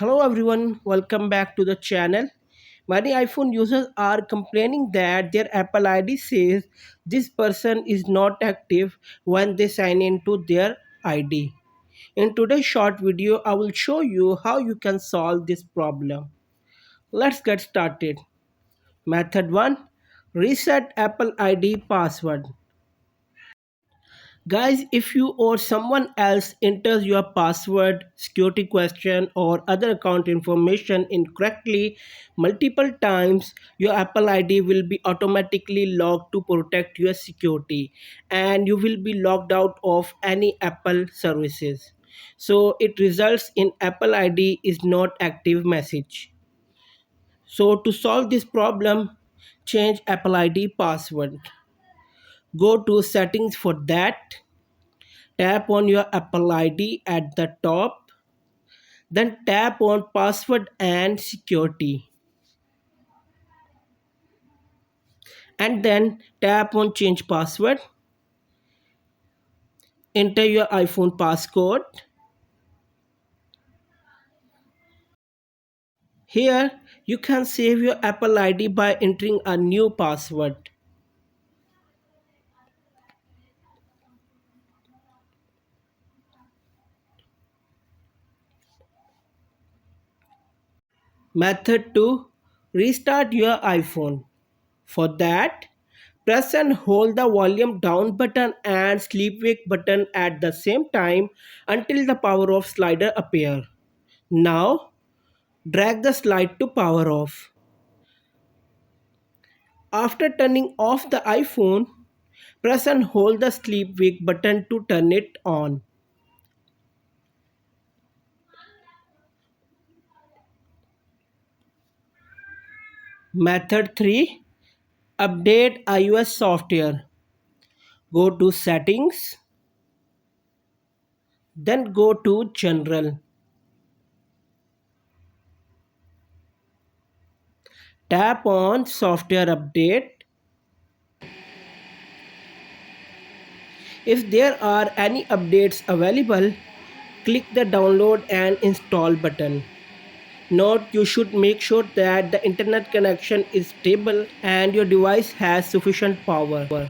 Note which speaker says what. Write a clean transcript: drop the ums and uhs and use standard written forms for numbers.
Speaker 1: Hello everyone, welcome back to the channel. Many iPhone users are complaining that their Apple ID says this person is not active when they sign into their ID. In today's short video, I will show you how you can solve this problem. Let's get started. Method 1. Reset Apple ID password. Guys, if you or someone else enters your password, security question, or other account information incorrectly multiple times, your Apple ID will be automatically locked to protect your security and you will be logged out of any Apple services. So it results in Apple ID is not active message. So to solve this problem, change Apple ID password. Go to settings for that. Tap on your Apple ID at the top, then tap on password and security, and then tap on change password. Enter your iPhone passcode. Here you can save your Apple ID by entering a new password. Method 2. Restart your iPhone. For that, press and hold the volume down button and sleep wake button at the same time until the power off slider appear. Now, drag the slide to power off. After turning off the iPhone, press and hold the sleep wake button to turn it on. Method 3. Update iOS software. Go to Settings, then go to General. Tap on Software Update. If there are any updates available, click the download and install button. Note, you should make sure that the internet connection is stable and your device has sufficient power.